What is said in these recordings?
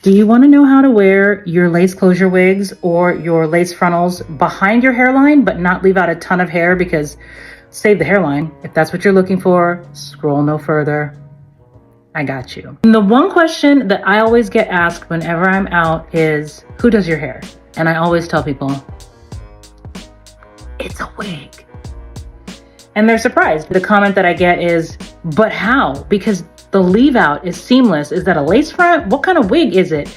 Do you want to know how to wear your lace closure wigs or your lace frontals behind your hairline, but not leave out a ton of hair? Because save the hairline. If that's what you're looking for, scroll no further. I got you. And the one question that I always get asked whenever I'm out is, who does your hair? And I always tell people, it's a wig. And they're surprised. The comment that I get is, but how? Because the leave out is seamless. Is that a lace front? What kind of wig is it?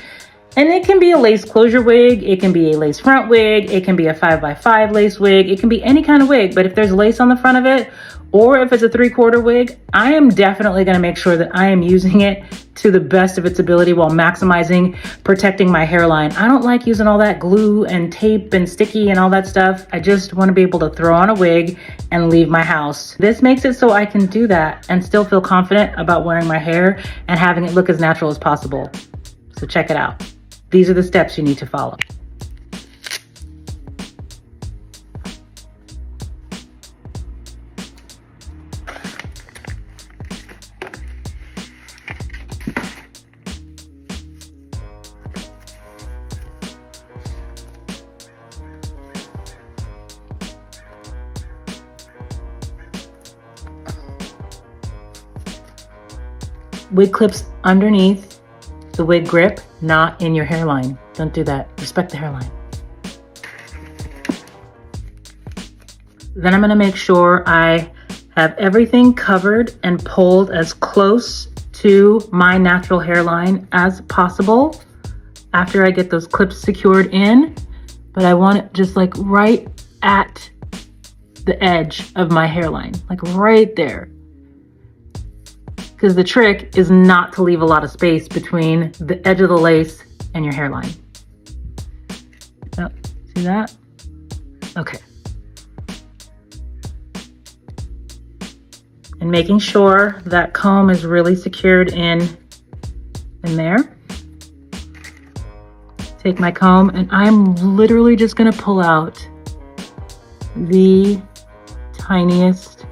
And it can be a lace closure wig. It can be a lace front wig. It can be a 5x5 lace wig. It can be any kind of wig. But if there's lace on the front of it, or if it's a 3/4 wig, I am definitely going to make sure that I am using it to the best of its ability while maximizing protecting my hairline. I don't like using all that glue and tape and sticky and all that stuff. I just want to be able to throw on a wig and leave my house. This makes it so I can do that and still feel confident about wearing my hair and having it look as natural as possible. So check it out. These are the steps you need to follow. Wig clips underneath the wig grip, not in your hairline. Don't do that. Respect the hairline. Then I'm gonna make sure I have everything covered and pulled as close to my natural hairline as possible after I get those clips secured in. But I want it just like right at the edge of my hairline, like right there. Because the trick is not to leave a lot of space between the edge of the lace and your hairline. Oh, see that? Okay. And making sure that comb is really secured in there. Take my comb and I'm literally just gonna pull out the tiniest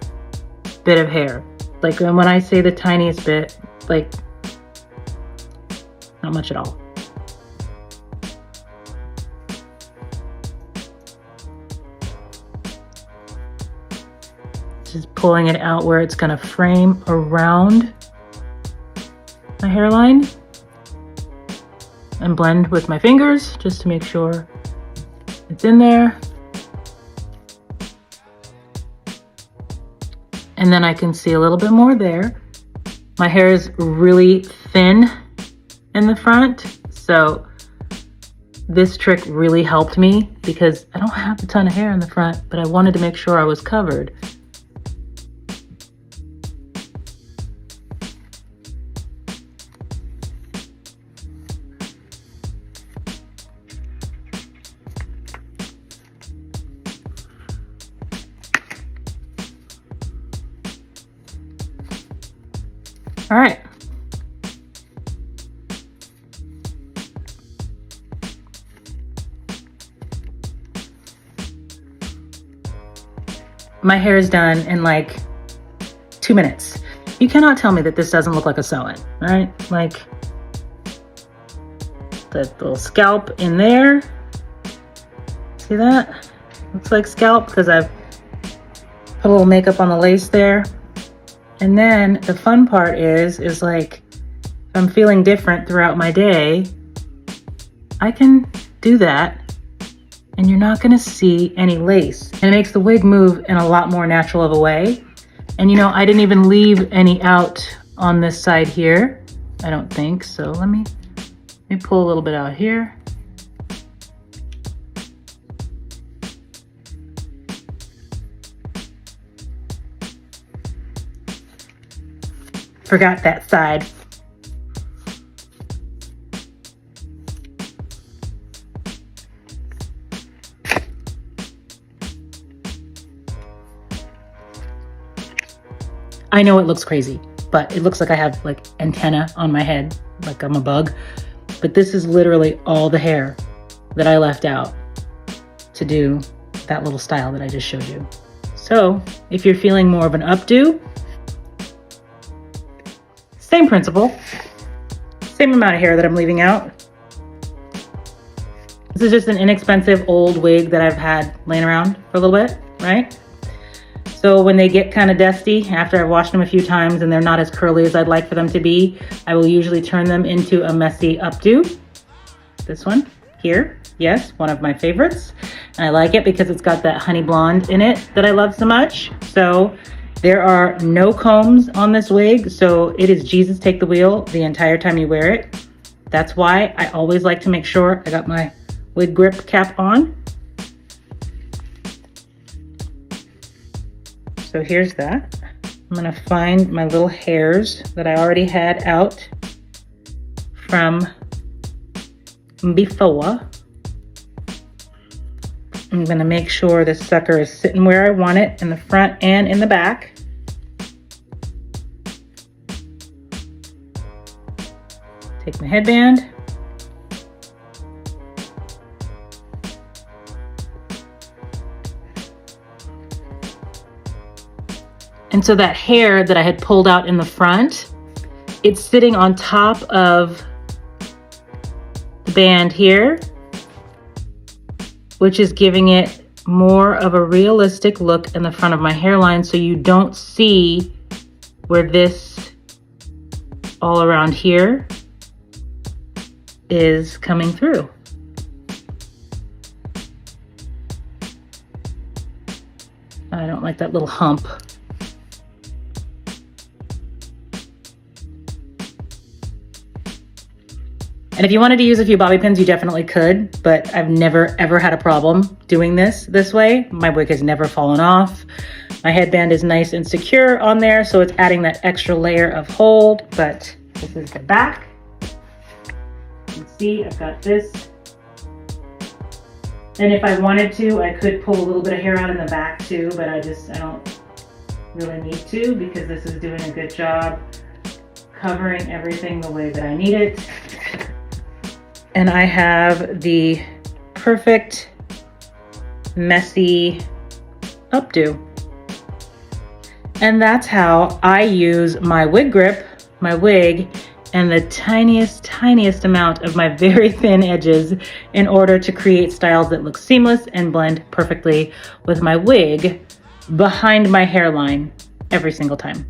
bit of hair. Like when I say the tiniest bit, like not much at all. Just pulling it out where it's gonna frame around my hairline and blend with my fingers just to make sure it's in there. And then I can see a little bit more there. My hair is really thin in the front, so this trick really helped me because I don't have a ton of hair in the front, but I wanted to make sure I was covered. All right. My hair is done in like 2 minutes. You cannot tell me that this doesn't look like a sew-in, right? Like the little scalp in there. See that? Looks like scalp because I've put a little makeup on the lace there. And then the fun part is like, if I'm feeling different throughout my day, I can do that and you're not gonna see any lace. And it makes the wig move in a lot more natural of a way. And you know, I didn't even leave any out on this side here. I don't think so. Let me pull a little bit out here. Forgot that side. I know it looks crazy, but it looks like I have like antenna on my head, like I'm a bug. But this is literally all the hair that I left out to do that little style that I just showed you. So if you're feeling more of an updo, same principle, same amount of hair that I'm leaving out, This is just an inexpensive old wig that I've had laying around for a little bit, right? So when they get kind of dusty, after I've washed them a few times and they're not as curly as I'd like for them to be, I will usually turn them into a messy updo. This one here, yes, one of my favorites. And I like it because it's got that honey blonde in it that I love so much. So there are no combs on this wig, so it is Jesus take the wheel the entire time you wear it. That's why I always like to make sure I got my wig grip cap on. So here's that. I'm gonna find my little hairs that I already had out from before. I'm gonna make sure this sucker is sitting where I want it in the front and in the back. Take my headband. And so that hair that I had pulled out in the front, it's sitting on top of the band here, which is giving it more of a realistic look in the front of my hairline, so you don't see where this all around here is coming through. I don't like that little hump. And if you wanted to use a few bobby pins, you definitely could, but I've never ever had a problem doing this way. My wig has never fallen off. My headband is nice and secure on there, so it's adding that extra layer of hold, but this is the back. You can see I've got this. And if I wanted to, I could pull a little bit of hair out in the back too, but I don't really need to because this is doing a good job covering everything the way that I need it. And I have the perfect messy updo. And that's how I use my wig grip, my wig, and the tiniest amount of my very thin edges in order to create styles that look seamless and blend perfectly with my wig behind my hairline every single time.